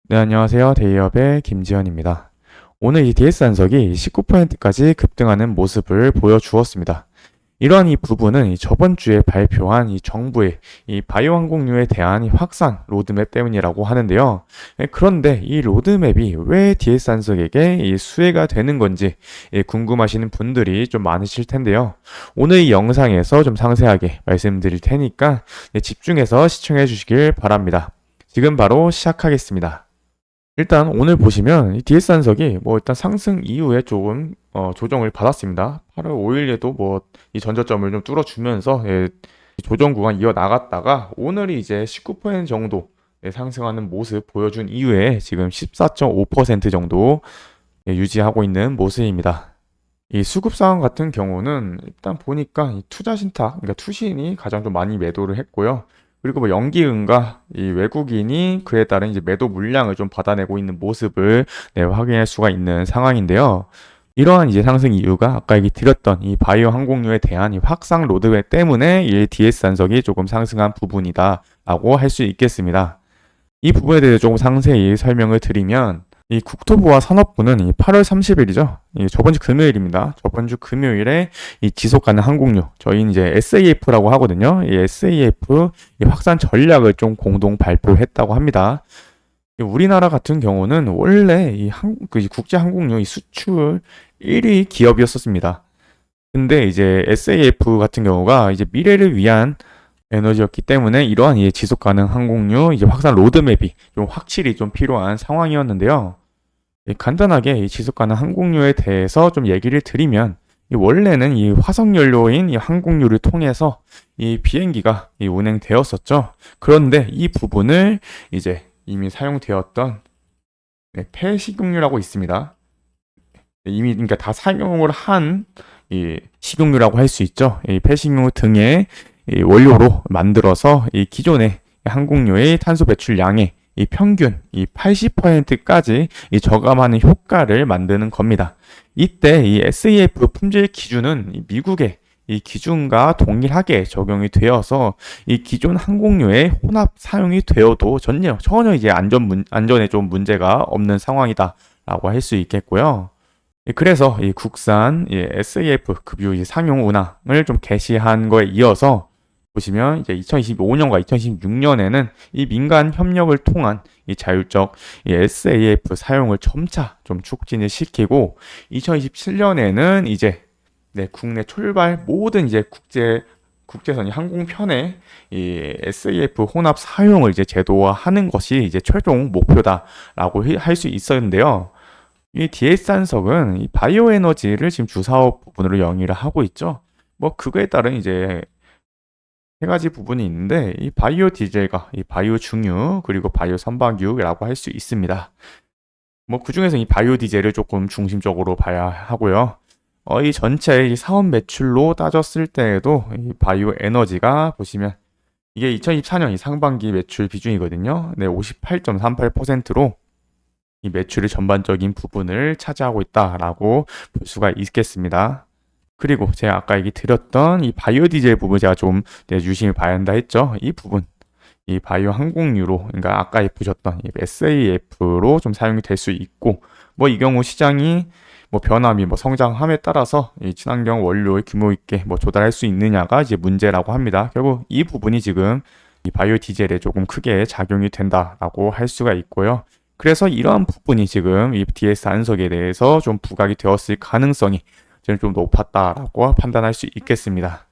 네, 안녕하세요. 데이업의 김지현입니다. 오늘 이 DS 한석이 19%까지 급등하는 모습을 보여주었습니다. 이러한 이 부분은 저번 주에 발표한 이 정부의 이 바이오 항공료에 대한 이 확산 로드맵 때문이라고 하는데요. 그런데 이 로드맵이 왜 DS 한석에게 이 수혜가 되는 건지 궁금하시는 분들이 좀 많으실 텐데요. 오늘 이 영상에서 좀 상세하게 말씀드릴 테니까 집중해서 시청해 주시길 바랍니다. 지금 바로 시작하겠습니다. 일단 오늘 보시면 이 DS 한석이 일단 상승 이후에 조금 조정을 받았습니다. 8월 5일에도 이 전저점을 좀 뚫어주면서 조정 구간 이어 나갔다가 오늘이 이제 19% 정도 상승하는 모습 보여준 이후에 지금 14.5% 정도 유지하고 있는 모습입니다. 이 수급 상황 같은 경우는 일단 보니까 이 투자 신탁, 그러니까 투신이 가장 좀 많이 매도를 했고요. 그리고 연기은과 이 외국인이 그에 따른 이제 매도 물량을 좀 받아내고 있는 모습을 확인할 수가 있는 상황인데요. 이러한 이제 상승 이유가 아까 얘기 드렸던 이 바이오 항공료에 대한 이 확상 로드맵 때문에 이 DS 한석이 조금 상승한 부분이다라고 할 수 있겠습니다. 이 부분에 대해서 조금 상세히 설명을 드리면 이 국토부와 산업부는 이 8월 30일이죠. 이 저번 주 금요일입니다. 저번 주 금요일에 이 지속 가능 항공료, 저희 이제 SAF라고 하거든요. 이 SAF 이 확산 전략을 좀 공동 발표했다고 합니다. 우리나라 같은 경우는 원래 이 국제 항공료 이 수출 1위 기업이었었습니다. 근데 이제 SAF 같은 경우가 이제 미래를 위한 에너지였기 때문에 이러한 이 지속 가능 항공료 이제 확산 로드맵이 좀 확실히 좀 필요한 상황이었는데요. 간단하게 이 지속 가능 항공료에 대해서 좀 얘기를 드리면 원래는 이 화석 연료인 이 항공유를 통해서 이 비행기가 운행되었었죠. 그런데 이 부분을 이제 이미 사용되었던 폐식용유라고 있습니다. 이미 그러니까 다 사용을 한 이 식용유라고 할 수 있죠. 이 폐식용유 등의 이 원료로 만들어서 이 기존의 항공료의 탄소 배출량의 이 평균 이 80%까지 이 저감하는 효과를 만드는 겁니다. 이때 이 SAF 품질 기준은 이 미국의 이 기준과 동일하게 적용이 되어서 이 기존 항공료의 혼합 사용이 되어도 전혀 이제 안전에 좀 문제가 없는 상황이다라고 할 수 있겠고요. 그래서 이 국산 SAF 급유 상용 운항을 좀 개시한 거에 이어서 보시면 이제 2025년과 2026년에는 이 민간 협력을 통한 이 자율적 이 SAF 사용을 점차 좀促진을 시키고 2027년에는 이제 국내 출발 모든 이제 국제선 항공편에 이 SAF 혼합 사용을 이제 제도화하는 것이 이제 최종 목표다라고 할 수 있었는데요. 이 DS 한석은 이 바이오 에너지를 지금 주사업 부분으로 영위를 하고 있죠. 그거에 따른 이제 세 가지 부분이 있는데 이 바이오 디젤과 이 바이오 중유 그리고 바이오 선박유라고 할 수 있습니다. 그중에서 이 바이오 디젤을 조금 중심적으로 봐야 하고요. 이 전체 이 사업 매출로 따졌을 때에도 이 바이오 에너지가 보시면 이게 2024년 이 상반기 매출 비중이거든요. 58.38%로 이 매출의 전반적인 부분을 차지하고 있다라고 볼 수가 있겠습니다. 그리고 제가 아까 얘기 드렸던 이 바이오 디젤 부분 제가 좀 유심히 봐야 한다 했죠. 이 부분, 이 바이오 항공유로, 그러니까 아까 보셨던 이 SAF로 좀 사용이 될 수 있고, 이 경우 시장이 변화 및 성장함에 따라서 이 친환경 원료의 규모 있게 조달할 수 있느냐가 이제 문제라고 합니다. 결국 이 부분이 지금 이 바이오 디젤에 조금 크게 작용이 된다라고 할 수가 있고요. 그래서 이러한 부분이 지금 이 DS 한석에 대해서 좀 부각이 되었을 가능성이 좀 높았다라고 판단할 수 있겠습니다.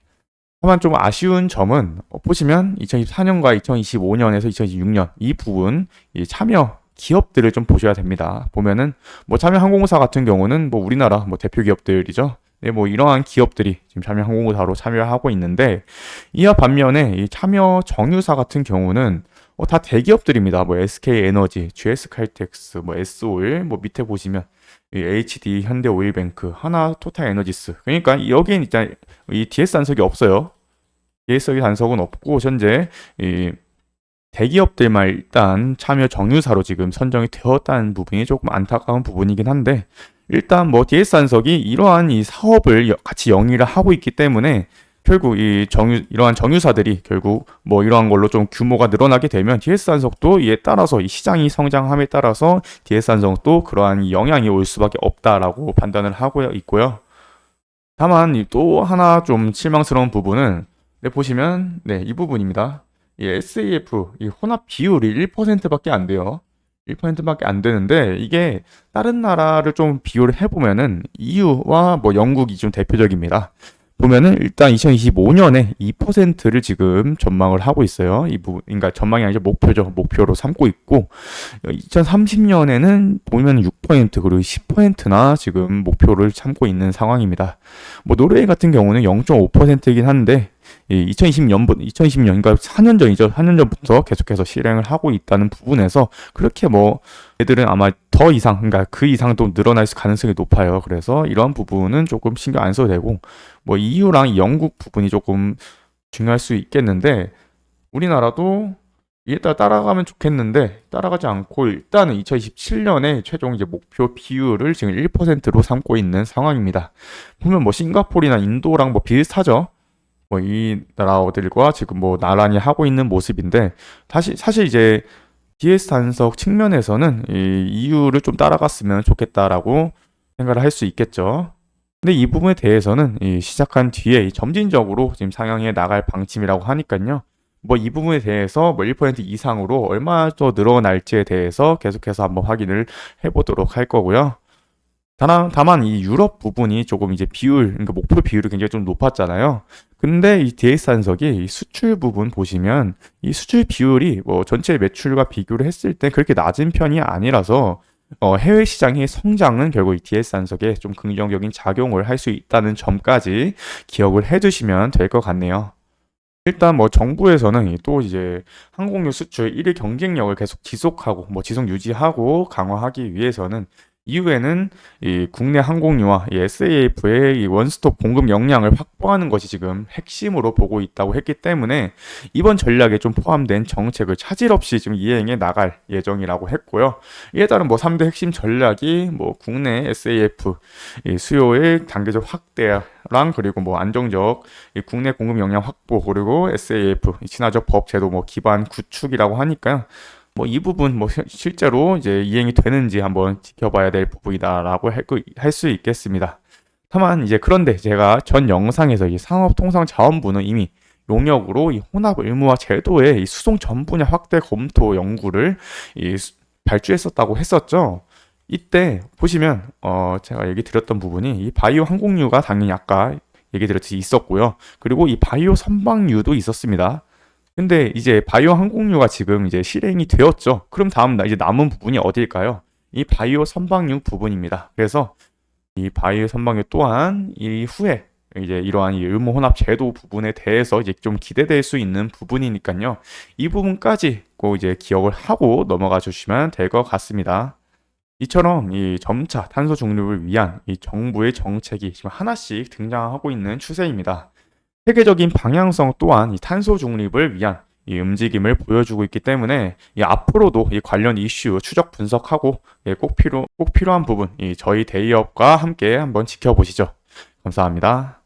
다만 좀 아쉬운 점은 보시면 2024년과 2025년에서 2026년 이 부분 이 참여 기업들을 좀 보셔야 됩니다. 보면은 참여 항공사 같은 경우는 우리나라 대표 기업들이죠. 이러한 기업들이 지금 참여 항공사로 참여하고 있는데 이와 반면에 이 참여 정유사 같은 경우는 다 대기업들입니다. SK에너지, GS칼텍스, S-오일, 밑에 보시면 HD, 현대오일뱅크, 하나, 토탈에너지스. 그러니까 여기엔 일단 이 DS 단석이 없어요. DS 단석은 없고 현재 이 대기업들만 일단 참여 정유사로 지금 선정이 되었다는 부분이 조금 안타까운 부분이긴 한데 일단 DS 단석이 이러한 이 사업을 같이 영위를 하고 있기 때문에 결국 이러한 정유사들이 결국 뭐 이러한 걸로 좀 규모가 늘어나게 되면 DS 한석도 이에 따라서 이 시장이 성장함에 따라서 DS 한석도 그러한 영향이 올 수밖에 없다라고 판단을 하고 있고요. 다만 또 하나 좀 실망스러운 부분은 보시면 이 부분입니다. 이 SAF 이 혼합 비율이 1%밖에 안 돼요. 1%밖에 안 되는데 이게 다른 나라를 좀 비교를 해보면은 EU와 뭐 영국이 좀 대표적입니다. 보면은 일단 2025년에 2%를 지금 전망을 하고 있어요. 이 부분, 그러니까 전망이 아니죠. 목표죠. 목표로 삼고 있고 2030년에는 보면 6% 그리고 10%나 지금 목표를 삼고 있는 상황입니다. 뭐 노르웨이 같은 경우는 0.5%이긴 한데 2020년, 그러니까 4년 전이죠. 4년 전부터 계속해서 실행을 하고 있다는 부분에서 그렇게 뭐 애들은 아마 더 이상, 그러니까 그 이상 또 늘어날 가능성이 높아요. 그래서 이런 부분은 조금 신경 안 써도 되고, 뭐 EU랑 영국 부분이 조금 중요할 수 있겠는데, 우리나라도 이에 따라 따라가면 좋겠는데, 따라가지 않고 일단은 2027년에 최종 이제 목표 비율을 지금 1%로 삼고 있는 상황입니다. 보면 뭐 싱가포르나 인도랑 뭐 비슷하죠. 뭐 이 나라들과 지금 뭐 나란히 하고 있는 모습인데 사실 이제 DS 한석 측면에서는 이 EU를 좀 따라갔으면 좋겠다라고 생각을 할 수 있겠죠. 근데 이 부분에 대해서는 시작한 뒤에 점진적으로 지금 상향해 나갈 방침이라고 하니까요. 뭐 이 부분에 대해서 뭐 1% 이상으로 얼마 더 늘어날지에 대해서 계속해서 한번 확인을 해보도록 할 거고요. 다만 이 유럽 부분이 조금 이제 그러니까 목표 비율이 굉장히 좀 높았잖아요. 근데 이 DS 한석이 이 수출 부분 보시면 이 수출 비율이 뭐 전체 매출과 비교를 했을 때 그렇게 낮은 편이 아니라서 해외 시장의 성장은 결국 이 DS 한석에 좀 긍정적인 작용을 할 수 있다는 점까지 기억을 해두시면 될 것 같네요. 일단 뭐 정부에서는 또 이제 항공유 수출 1위 경쟁력을 계속 지속하고 뭐 지속 유지하고 강화하기 위해서는 이후에는 이 국내 항공유와 이 SAF의 이 원스톱 공급 역량을 확보하는 것이 지금 핵심으로 보고 있다고 했기 때문에 이번 전략에 좀 포함된 정책을 차질 없이 지금 이행해 나갈 예정이라고 했고요. 이에 따른 뭐 3대 핵심 전략이 뭐 국내 SAF 이 수요의 단계적 확대랑 그리고 뭐 안정적 이 국내 공급 역량 확보 그리고 SAF 친화적 법 제도 뭐 기반 구축이라고 하니까요. 뭐 이 부분 뭐 실제로 이제 이행이 되는지 한번 지켜봐야 될 부분이다라고 할 수 있겠습니다. 다만 이제 그런데 제가 전 영상에서 이 산업통상자원부는 이미 용역으로 이 혼합 의무화 제도의 이 수송 전 분야 확대 검토 연구를 발주했었다고 했었죠. 이때 보시면 제가 얘기 드렸던 부분이 이 바이오 항공유가 당연히 아까 얘기 드렸듯이 있었고요. 그리고 이 바이오 선박유도 있었습니다. 근데 이제 바이오 항공유가 지금 이제 실행이 되었죠. 그럼 다음 이제 남은 부분이 어딜까요? 이 바이오 선박유 부분입니다. 그래서 이 바이오 선박유 또한 이후에 이제 이러한 이 의무 혼합 제도 부분에 대해서 이제 좀 기대될 수 있는 부분이니까요. 이 부분까지 꼭 이제 기억을 하고 넘어가 주시면 될 것 같습니다. 이처럼 이 점차 탄소 중립을 위한 이 정부의 정책이 지금 하나씩 등장하고 있는 추세입니다. 세계적인 방향성 또한 이 탄소 중립을 위한 이 움직임을 보여주고 있기 때문에 이 앞으로도 이 관련 이슈 추적 분석하고 꼭 필요한 부분 저희 대기업과 함께 한번 지켜보시죠. 감사합니다.